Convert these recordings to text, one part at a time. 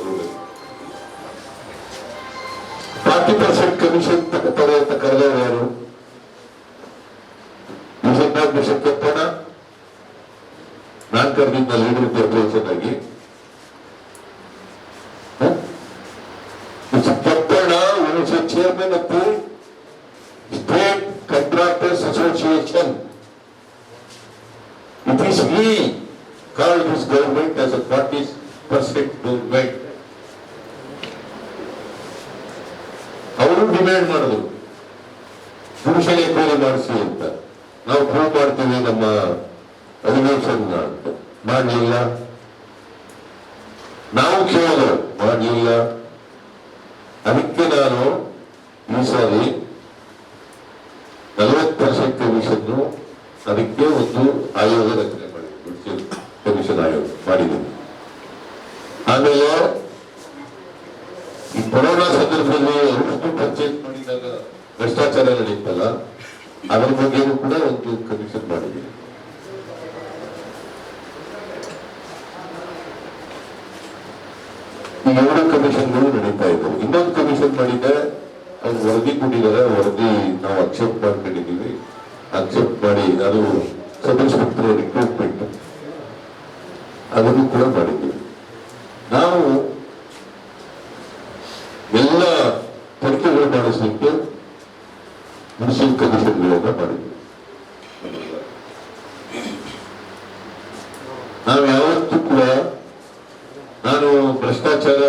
ಕೊಡಬೇಕು. 40% ಕಮಿಷನ್ ತಗೋತಾರೆ ಅಂತ ಕರೆದವರು ಯಾರು? ಕೆಪ್ಪಣ್ಣ. ನಾನ್ ಕರೆದಿದ್ದ ಲೀಡರ್ ಕಾರ್ಪೊರೇಷನ್ ಆಗಿ Keppanna chairman of the state contractors association. It is he called his government as a 40% government. ಅವರು ಡಿಮ್ಯಾಂಡ್ ಮಾಡಿದ್ರು ಪುರುಷನೇ ಕೂಲಿ ಮಾಡಿಸಿ ಅಂತ. ನಾವು ಪ್ರೂವ್ ಮಾಡ್ತೀವಿ ನಮ್ಮ ಅಧಿವೇಶನ ಅಂತ. ಮಾಡಲಿಲ್ಲ. ನಾವು ಕೇಳಿದ್ರು, ಮಾಡಲಿಲ್ಲ. ಅದಕ್ಕೆ ನಾನು ಈ ಸಾರಿ 40% ಕಮಿಷನ್ ಅದಕ್ಕೆ ಒಂದು ಆಯೋಗ ರಚನೆ ಮಾಡಿದ್ವಿ, ಕಮಿಷನ್ ಆಯೋಗ ಮಾಡಿದ್ದೀವಿ. ಆಮೇಲೆ ಈ ಕೊರೋನಾ ಸಂದರ್ಭದಲ್ಲಿ ಔಷಧಿ ಪರ್ಚೇಸ್ ಮಾಡಿದಾಗ ಭ್ರಷ್ಟಾಚಾರ ನಡೀತಲ್ಲ, ಅದರ ಬಗ್ಗೆಯೂ ಕೂಡ ಒಂದು ಕಮಿಷನ್ ಮಾಡಿದ್ದೀವಿ. ಈ 2 ಕಮಿಷನ್ಗಳು ನಡೀತಾ ಇದ್ದವು. ಇನ್ನೊಂದು ಕಮಿಷನ್ ಮಾಡಿದ್ದೆ, ಅವ್ರು ವರದಿ ಕೊಟ್ಟಿದ್ದಾರೆ. ವರದಿ ನಾವು ಅಕ್ಸೆಪ್ಟ್ ಮಾಡ್ಕೊಂಡಿದ್ದೀವಿ. ಅಕ್ಸೆಪ್ಟ್ ಮಾಡಿ ಅದು ಸಬ್ ಇನ್ಸ್ಪೆಕ್ಟರ್ ರಿಕ್ರೂಟ್ಮೆಂಟ್ ಅದನ್ನು ಕೂಡ ಮಾಡಿದ್ದೀವಿ. ನಾವು ಎಲ್ಲ ತನಿಖೆಗಳು ಮಾಡಿಸಲಿಕ್ಕೆ ಮುನ್ಸಿಪಲ್ ಕಮಿಷನ್ಗಳನ್ನ ಮಾಡಿದ್ದೀವಿ. ನಾವು ಯಾವತ್ತೂ ಕೂಡ ನಾನು ಭ್ರಷ್ಟಾಚಾರ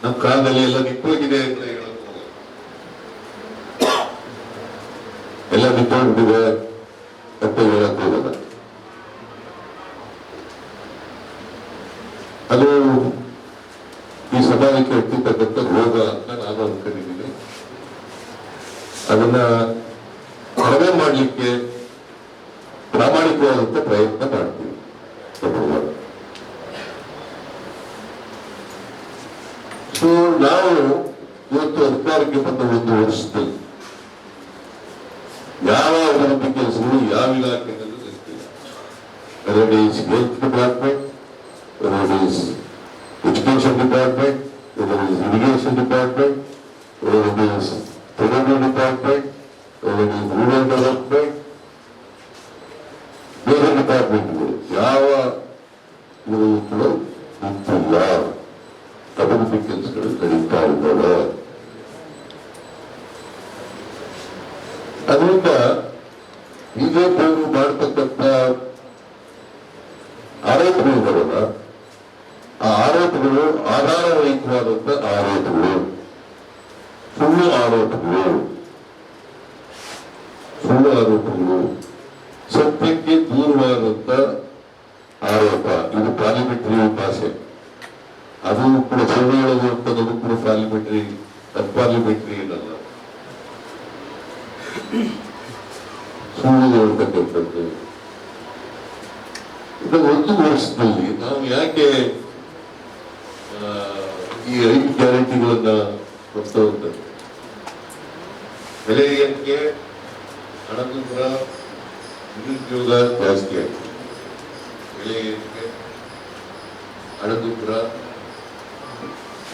ನಮ್ಮ ಕಾಲದಲ್ಲಿ ಎಲ್ಲ ನಿಂತೋಗಿದೆ ಅಂತ ಹೇಳೋದು, ಎಲ್ಲ ನಿಂತೋಗ್ಬಿಟ್ಟಿದೆ ಅಂತ ಹೇಳಕ್ ಹೋಗಲ್ಲ. ಅದು ಈ ಸಮಾಜಕ್ಕೆ ಎತ್ತಿರ್ತಕ್ಕಂಥ ರೋಗ ಅಂತ ನಾನು ಅನ್ಕೊಂಡಿದ್ದೀನಿ. ಅದನ್ನ ಕಡಿಮೆ ಮಾಡಲಿಕ್ಕೆ ಪ್ರಾಮಾಣಿಕವಾದಂತ ಪ್ರಯತ್ನ ಮಾಡ್ತೀವಿ. ಸೊ ನಾವು ಇವತ್ತು ಅಧಿಕಾರಕ್ಕೆ ಬಂದ 1 ವರ್ಷದಲ್ಲಿ ಯಾವ ಅಭಿವೃದ್ಧಿ ಕೆಲಸಗಳು ಯಾವ ಇಲಾಖೆಯಲ್ಲೂ ನಡೆದಿಲ್ಲ. Whether it is health department, whether it is education department, whether it is irrigation department, whether it is revenue department, whether it is rural development, ಬೇರೆ ಡಿಪಾರ್ಟ್ಮೆಂಟ್ಗಳು ಯಾವ ಇವು ಕೂಡ ನಿಂತಿಲ್ಲ. ಅಭಿವೃದ್ಧಿ ಕೆಲಸಗಳು ನಡೀತಾ ಇದ್ದಾವೆ. ಅದರಿಂದ ಬಿಜೆಪಿ ಅವರು ಮಾಡತಕ್ಕಂಥ ಆರೋಪಗಳು ಬರೋಲ್ಲ. ಆ ಆರೋಪಗಳು ಆಧಾರರಹಿತವಾದಂಥ ಆರೋಪಗಳು, ಸುಳ್ಳು ಆರೋಪಗಳು, ಸತ್ಯಕ್ಕೆ ದೂರವಾದಂಥ ಆರೋಪ. ಇದು ಪಾರ್ಲಿಮೆಂಟರಿ ಭಾಷೆ. ಅದು ಕೂಡ ಸುಳ್ಳು ಹೇಳೋದು ಅಂತದ್ದು ಕೂಡ ಪಾರ್ಲಿಮೆಂಟರಿ, ಅನ್ಪಾರ್ಲಿಮೆಂಟರಿ ಏನಲ್ಲ. ಸುಳ್ಳು ಹೇಳ್ತಕ್ಕಂಥದ್ದು. ಇದು 1 ವರ್ಷದಲ್ಲಿ ನಾವು ಯಾಕೆ ಈ 5 ಗ್ಯಾರಂಟಿಗಳನ್ನ ಕೊಡ್ತವಂತ ಬೆಲೆ ಏರಿಕೆ, ಹಣದುಬ್ಬರ, ನಿರುದ್ಯೋಗ ಜಾಸ್ತಿ ಆಗಿದೆ. ಬೆಲೆ ಏರಿಕೆ, ಹಣದುಬ್ಬರ,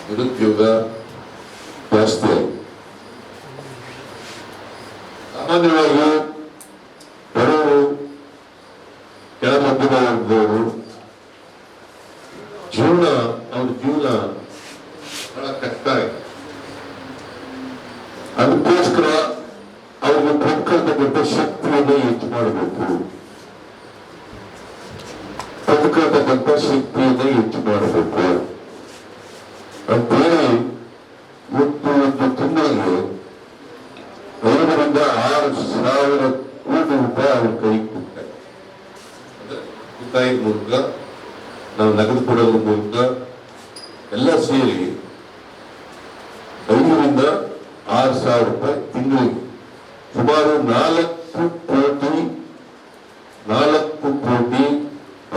ನಿರುದ್ಯೋಗ ಜಾಸ್ತಿ ಆಗಿದೆ. ಸಾಮಾನ್ಯವಾಗಿ ಬಡವರು, ಕೆಳಮಧ್ಯಮದವರು ಅವ್ರ ಜೀವನ ಬಹಳ ಕಷ್ಟ ಇದೆ. ಅದಕ್ಕೋಸ್ಕರ ಅವ್ರಿಗೆ ಬದುಕತಕ್ಕಂಥ ಶಕ್ತಿಯನ್ನು ಹೆಚ್ಚು ಮಾಡಬೇಕು. ಬದುಕತಕ್ಕಂಥ ಶಕ್ತಿಯನ್ನು ಹೆಚ್ಚು ಮಾಡಬೇಕು ಅಂತೇಳಿ ಒಂದು ತಿಂಗಳಿಗೆ 5ರಿಂದ 6,000 ಕೋಟಿ ರೂಪಾಯಿ ಅವ್ರ ಕೈಗೆ ಕೊಡ್ತಾರೆ. ಉಳಿತಾಯ ಮೂಲಕ, ನಾವು ನಗದು ಕೊಡೋದ್ರ ಮೂಲಕ ಎಲ್ಲ ಸೇರಿ 5ರಿಂದ 6,000 ರೂಪಾಯಿ ತಿಂಗಳಿಗೆ, ಸುಮಾರು 4 ಕೋಟಿ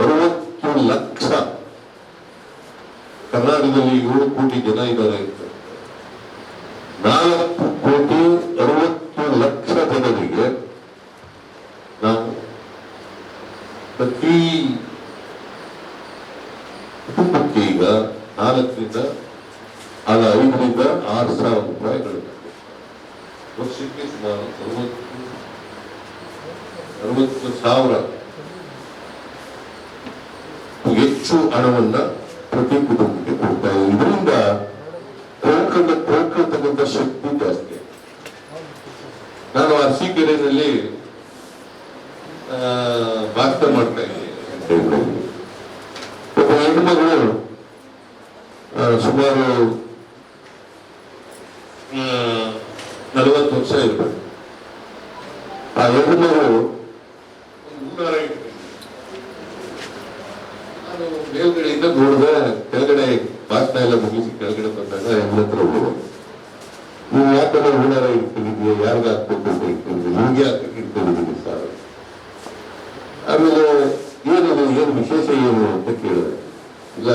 60 ಲಕ್ಷ. ಕರ್ನಾಟಕದಲ್ಲಿ 7 ಕೋಟಿ ಜನ ಇದ್ದಾರೆ. 4 ಕೋಟಿ 60 ಲಕ್ಷ ಜನರಿಗೆ ನಾವು ಪ್ರತಿ ಈಗ 4ರಿಂದ ಅಲ್ಲ 5ರಿಂದ 6,000 ರೂಪಾಯಿಗಳು ವರ್ಷಕ್ಕೆ ಸುಮಾರು 60,000 ಹೆಚ್ಚು ಹಣವನ್ನ ಪ್ರತಿ ಕುಟುಂಬಕ್ಕೆ ಕೊಡ್ತಾ ಇದೆ. ಇದರಿಂದ ಕೊಂಡ್ಕೊಳ್ತಕ್ಕಂಥ ಶಕ್ತಿ ಜಾಸ್ತಿ. ನಾನು ಅರಸೀಕೆರೆಯಲ್ಲಿ ಭಾಷಣ ಮಾಡ್ತಾ ಇದ್ದೀನಿ. ಒಬ್ಬ ಹೆಣ್ಮಗಳು ಸುಮಾರು 40 ವರ್ಷ ಇರಬೇಕು. ಆ ಹೆಣ್ಮಗಳು ನಾನು ಮೇಲ್ಗಡೆಯಿಂದ ನೋಡಿದೆ, ಕೆಳಗಡೆ ಭಾಷಣ ಎಲ್ಲ ಮುಗಿಸಿ ಕೆಳಗಡೆ ಬಂದಾಗ ಹೆಣ್ಣ ಹತ್ರ ಹೋಗುವ, ನೀವು ಯಾಕಂದ್ರೆ ಹೂನಾರ ಇಟ್ಕೊಂಡಿದ್ಯಾ, ಯಾರಿಗ ಹಾಕ್ಬೇಕು ಅಂತ ಇಟ್ಕೊಂಡಿದ್ವಿ, ನಿಮ್ಗೆ ಹಾಕಕ್ಕೆ ಇಟ್ಕೊಂಡಿದ್ದೀನಿ ಸರ್. ಆಮೇಲೆ ಏನು ವಿಶೇಷ ಏನು ಅಂತ ಕೇಳಿದೆ. ಇಲ್ಲ,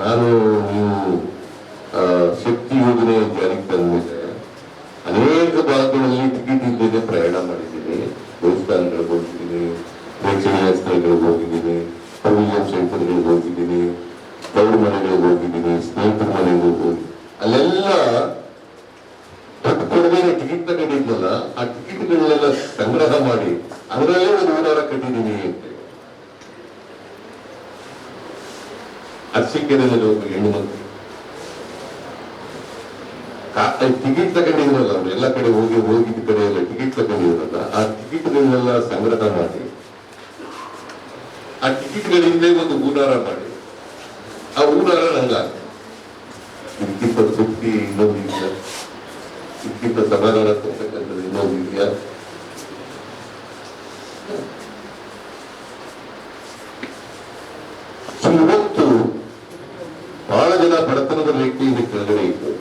ನಾನು ನೀವು ಶಕ್ತಿ ಯೋಜನೆ ಜಾರಿಗೆ ತಂದಿದೆ, ಅನೇಕ ಭಾಗಗಳಲ್ಲಿ ಟಿಕೆಟ್ ಇಲ್ಲದೆ ಪ್ರಯಾಣ ಮಾಡಿದ್ದೀನಿ, ದೇವಸ್ಥಾನಗಳಿಗೆ ಹೋಗಿದ್ದೀನಿ, ಪ್ರೇಕ್ಷಣೀಯ ಸ್ಥಳಗಳಿಗೆ ಹೋಗಿದ್ದೀನಿ, ಪ್ರೊವಿಷನ್ ಸೆಂಟರ್ಗಳಿಗೆ ಹೋಗಿದ್ದೀನಿ, ತವ್ರ ಮನೆಗಳಿಗೆ ಹೋಗಿದ್ದೀನಿ, ಸ್ನೇಹಿತರ ಮನೆಗೆ ಹೋಗಿ ಅಲ್ಲೆಲ್ಲ ಕೊಡದೇನೆ ಟಿಕೆಟ್ ತಗೊಂಡಿದ್ನಲ್ಲ, ಆ ಟಿಕೆಟ್ಗಳನ್ನೆಲ್ಲ ಸಂಗ್ರಹ ಮಾಡಿ ಅದರಲ್ಲೇ ಒಂದು ಹೂನಾರ ಕಟ್ಟಿದ್ದೀನಿ ಅಂತ. ಅರಸೀಕೆರೆಯಲ್ಲಿ ಒಬ್ಬ ಹೆಣ್ಣು ಮಕ್ಕಳು ಟಿಕೆಟ್ ತಗೊಂಡಿದ್ರಲ್ಲ, ಅವ್ರು ಎಲ್ಲ ಕಡೆ ಹೋಗಿದ್ದ ಕಡೆ ಎಲ್ಲ ಟಿಕೆಟ್ ತಗೊಂಡಿದ್ರಲ್ಲ, ಆ ಟಿಕೆಟ್ಗಳನ್ನೆಲ್ಲ ಸಂಗ್ರಹ ಮಾಡಿ ಆ ಟಿಕೆಟ್ಗಳಿಂದ ಒಂದು ಹೂನಾರ ಮಾಡಿ ಆ ಹೂನಾರ ನಂಗಾಗ್ತದೆ. ಇದಕ್ಕಿಂತ ತೃಪ್ತಿ ಇನ್ನೊಂದು ಇದೆಯಾ? ಇದಕ್ಕಿಂತ ಸಮಾಧಾನ ಕೊಡ್ತಕ್ಕಂಥದ್ದು ಇನ್ನೊಂದು ಇದೆಯಾ? ಇವತ್ತು ಬಹಳ ಜನ ಬಡತನದ ರೇಖೆಯಿಂದ ಕೆಳಗಡೆ ಇತ್ತು.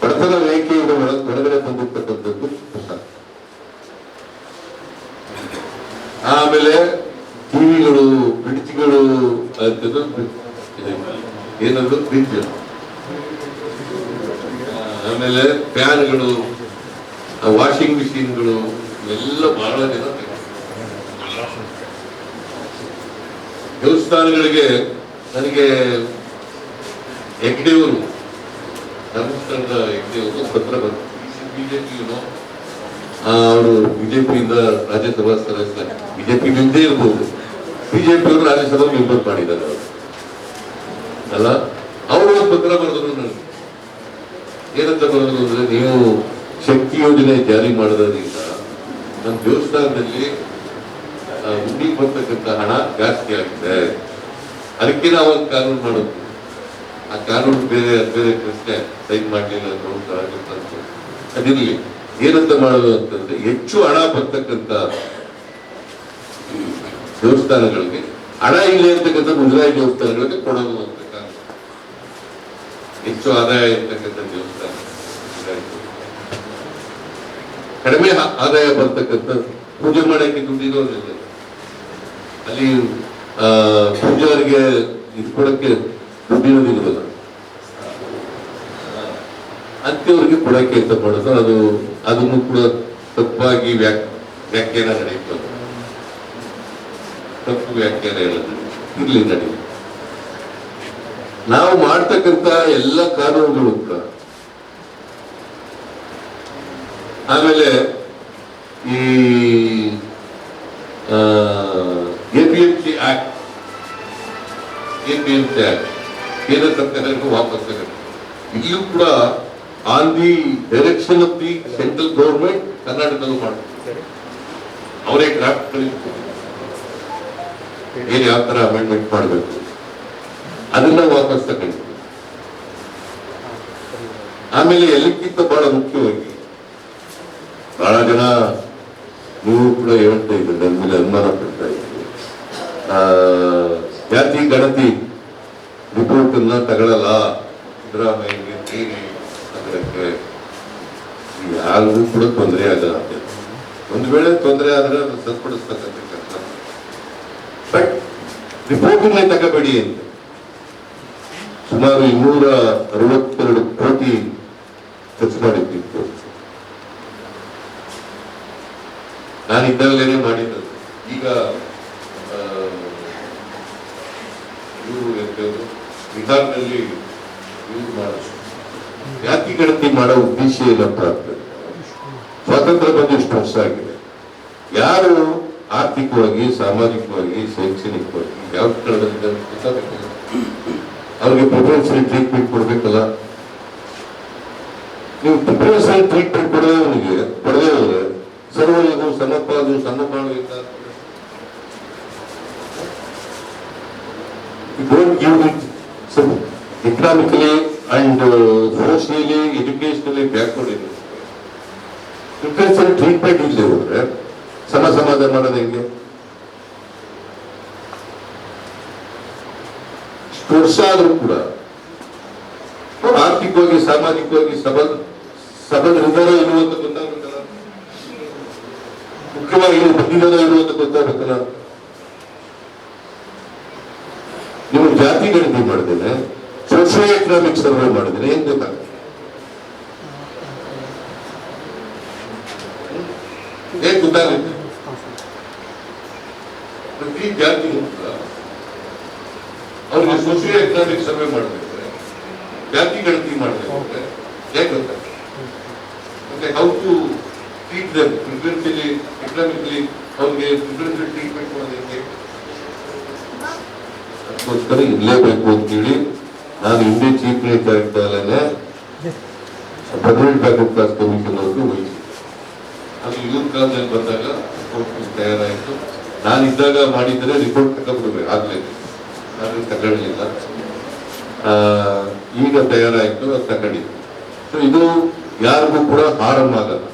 ಬಡತನ ರೇಖೆಯಿಂದ ಹೊರಗಡೆ ಬಂದಿರ್ತಕ್ಕಂಥದ್ದು ಹೊಸ. ಆಮೇಲೆ ಟಿವಿಗಳು, ಫ್ರಿಡ್ಜ್ಗಳು, ಏನದು ಫ್ರಿಡ್ಜ್, ಆಮೇಲೆ ಫ್ಯಾನ್ಗಳು, ವಾಷಿಂಗ್ ಮಿಷಿನ್ಗಳು, ಇವೆಲ್ಲ ಬಹಳ ಜನ ದೇವಸ್ಥಾನಗಳಿಗೆ. ನನಗೆ ಹೆಗ್ಡೆಯವರು, ಧರ್ಮಸ್ಥಳದ ಹೆಗ್ಡೆಯವರು ಪತ್ರ ಬಂತು. ಬಿಜೆಪಿಯನ್ನು ಅವರು ಬಿಜೆಪಿಯಿಂದ ರಾಜ್ಯಸಭಾ ಸದಸ್ಯ, ಬಿಜೆಪಿ ನಿಂದೇ ಇರ್ಬೋದು, ಬಿಜೆಪಿಯವರು ರಾಜ್ಯಸಭಾ ಮೆಂಬರ್ ಮಾಡಿದ್ದಾರೆ ಅವರು ಅಲ್ಲ. ಅವರು ಒಂದು ಪತ್ರ ಬರೆದ್ರು ನನಗೆ. ಏನಂತ ಬರೆದ್ರು ಅಂದ್ರೆ, ನೀವು ಶಕ್ತಿ ಯೋಜನೆ ಜಾರಿ ಮಾಡೋದ್ರಿಂದ ನಮ್ಮ ದೇವಸ್ಥಾನದಲ್ಲಿ ಹುಂಡಿ ಬರ್ತಕ್ಕಂಥ ಹಣ ಜಾಸ್ತಿ ಆಗಿದೆ, ಅದಕ್ಕೆ ನಾವು ಒಂದು ಕಾನೂನು ಮಾಡೋದು. ಆ ಕಾನೂನು ಬೇರೆ ಪ್ರಶ್ನೆ ಸೈನ್ ಮಾಡಲಿಲ್ಲ ಅಂತ ಅದಿರಲಿ. ಏನಂತ ಮಾಡೋದು ಅಂತಂದ್ರೆ, ಹೆಚ್ಚು ಹಣ ಬರ್ತಕ್ಕಂಥ ದೇವಸ್ಥಾನಗಳಿಗೆ ಹಣ ಇಲ್ಲ ಇರ್ತಕ್ಕಂಥ ಮುಜರಾಯಿ ದೇವಸ್ಥಾನಗಳಿಗೆ ಕೊಡೋದು ಅಂತ ಕಾನೂನು. ಹೆಚ್ಚು ಆದಾಯ ಇರ್ತಕ್ಕಂಥ ದೇವಸ್ಥಾನ, ಕಡಿಮೆ ಆದಾಯ ಬರ್ತಕ್ಕಂಥ ಪೂಜೆ ಮಾಡಕ್ಕೆ ದುಡ್ಡಿರೋದಿಲ್ಲ, ಅಲ್ಲಿ ಪೂಜಾರಿಗೆ ಇದು ಕೊಡಕ್ಕೆ ದುಡ್ಡಿರೋದಿಲ್ವಲ್ಲ, ಅಂತವ್ರಿಗೆ ಕೊಡಕ್ಕೆ ಅಂತ ಮಾಡೋದು. ಅದನ್ನು ಕೂಡ ತಪ್ಪಾಗಿ ವ್ಯಾಖ್ಯಾನ ನಡೆಯುತ್ತದೆ. ತಪ್ಪು ವ್ಯಾಖ್ಯಾನ ಎಲ್ಲ ಇಲ್ಲಿ ನಡೆಯುತ್ತೆ. ನಾವು ಮಾಡ್ತಕ್ಕಂಥ ಎಲ್ಲ ಕಾನೂನುಗಳು ಕೂಡ, ಆಮೇಲೆ ಈ ಎಪಿಎಂಸಿ ಆಕ್ಟ್ ಕೇಂದ್ರ ಸರ್ಕಾರಕ್ಕೂ ವಾಪಸ್ ತಗೊಂಡು, ಇಲ್ಲೂ ಕೂಡ on the direction of the central government ಕರ್ನಾಟಕದಲ್ಲೂ ಮಾಡ್ತಾರೆ. ಅವರೇ ಡ್ರಾಫ್ಟ್ ಏನ್ ಯಾವ ತರ ಅಮೆಂಡ್ಮೆಂಟ್ ಮಾಡಬೇಕು ಅದನ್ನ ವಾಪಸ್ ತಗೊಂಡು, ಆಮೇಲೆ ಎಲ್ಲಕ್ಕಿಂತ ಬಹಳ ಮುಖ್ಯವಾಗಿ ಬಹಳ ಜನ ನೀವು ಕೂಡ ಹೇಳ್ತಾ ಇದ್ರು, ನನ್ನ ಮೇಲೆ ಅನುಮಾನ ಪಡ್ತಾ ಇದ್ರು, ಜಾತಿ ಗಣತಿ ರಿಪೋರ್ಟ್ ಅನ್ನ ತಗೊಳ್ಳಲ್ಲ ಸಿದ್ದರಾಮಯ್ಯಗೆ ನಗರಕ್ಕೆ, ಯಾರಿಗೂ ಕೂಡ ತೊಂದರೆ ಆಗಲ್ಲ. ಒಂದು ವೇಳೆ ತೊಂದರೆ ಆದ್ರೆ ಅದು ಸರಿಪಡಿಸ್ತಕ್ಕಂಥ ಕೆಲಸ. ಬಟ್ ರಿಪೋರ್ಟ್ಗಳೇ ತಗೋಬೇಡಿ ಅಂತ ಸುಮಾರು 262 ಕೋಟಿ ಖರ್ಚು ಮಾಡಿದ್ದಿತ್ತು. ನಾನಿದ್ದಾಗಲೇ ಮಾಡಿದ್ದು. ಈಗ ಇವರು ವಿಧಾನದಲ್ಲಿ ಯೂಸ್ ಮಾಡೋದು. ಜಾತಿ ಗಣತಿ ಮಾಡೋ ಉದ್ದೇಶ ಏನಪ್ಪ ಆಗ್ತದೆ? ಸ್ವಾತಂತ್ರ್ಯ ಬಂದು ಇಷ್ಟು ವರ್ಷ ಆಗಿದೆ. ಯಾರು ಆರ್ಥಿಕವಾಗಿ, ಸಾಮಾಜಿಕವಾಗಿ, ಶೈಕ್ಷಣಿಕವಾಗಿ ಯಾವ ಸ್ಥಳದಲ್ಲಿ ಗೊತ್ತಾಗಬೇಕಲ್ಲ, ಅವ್ರಿಗೆ ಪ್ರಿಫರೆನ್ಸಿಯಲ್ ಟ್ರೀಟ್ಮೆಂಟ್ ಕೊಡ್ಬೇಕಲ್ಲ. ನೀವು ಪ್ರಿಫರೆನ್ಸಿಯಲ್ ಟ್ರೀಟ್ಮೆಂಟ್ ಕೊಡದೇ ಹೋದ್ರೆ ಸರ್ವರಿಗೂ ಸಮಪಾಲು ಸಮಪಾಲು don't give it some economically and socially, educationally backward in preferential treatment ಇಲ್ಲದೆ ಹೋದ್ರೆ ಸಮಾಧಾನ ಮಾಡೋದು ಹೆಂಗೆ? ಇಷ್ಟು ವರ್ಷ ಆದ್ರೂ ಕೂಡ ಆರ್ಥಿಕವಾಗಿ, ಸಾಮಾಜಿಕವಾಗಿ ಸಬಲರಿದ್ದಾರೋ ಇರುವಂತ ಗೊತ್ತಾಗಬೇಕಲ್ಲ. ಮುಖ್ಯವಾಗಿ ಬಂದಿದ್ದಾರೋ ಇರುವಂತ ಗೊತ್ತಾಗಬೇಕಲ್ಲ. ನೀವು ಜಾತಿ ಗಣತಿ ಮಾಡಿದ್ದೇನೆ, ಸೋಶಿಯೋ ಎಕನಾಮಿಕ್ ಸರ್ವೆ ಮಾಡಿದ್ದೇನೆ, ಏನ್ ಗೊತ್ತಾಗುತ್ತೆ? ಏನ್ ಗೊತ್ತಾಗುತ್ತೆ? ಪ್ರತಿ ಜಾತಿ ಅವ್ರಿಗೆ ಸೋಶಿಯೋ ಎಕನಾಮಿಕ್ ಸರ್ವೆ ಮಾಡಬೇಕ್ರೆ, ಜಾತಿ ಗಣತಿ ಮಾಡಬೇಕ್ರೆ ಹೇಗೆ ಗೊತ್ತಾಗುತ್ತೆ? ಮತ್ತೆ how to treat them preferentially, economically ಅವ್ರಿಗೆ ಪ್ರಿಫರೆನ್ಸಿಯಲ್ ಟ್ರೀಟ್ಮೆಂಟ್ ಮಾಡೋದಕ್ಕೆ ಅದಕ್ಕೋಸ್ಕರ ಇರಲೇಬೇಕು ಅಂತೇಳಿ ನಾನು ಹಿಂದೆ ಚೀಫ್ ಮಿನಿಸ್ಟರ್ ಇದ್ದಾಗಲೇ ಪರ್ಮನೆಂಟ್ ಬ್ಯಾಕ್ವರ್ಡ್ ಕ್ಲಾಸ್ ಕಮಿಷನ್ ಅವ್ರಿಗೆ ವಹಿಸಿದ್ದೆ. ಅದು ಇವ್ರ ಕಾಲದಲ್ಲಿ ಬಂದಾಗ ರಿಪೋರ್ಟ್ ತಯಾರಾಯಿತು. ನಾನಿದ್ದಾಗ ಮಾಡಿದರೆ ರಿಪೋರ್ಟ್ ತಗೊಂಡ್ಬಿಡ್ಬೇಕು, ಆಗ್ಲಿಲ್ಲ, ನಾನು ತಗೊಳ್ಳಿಲ್ಲ. ಈಗ ತಯಾರಾಯಿತು, ಅದು ತಗೊಂಡಿದ್ದು. ಸೊ ಇದು ಯಾರಿಗೂ ಕೂಡ ಹಾರಂ ಆಗಲ್ಲ.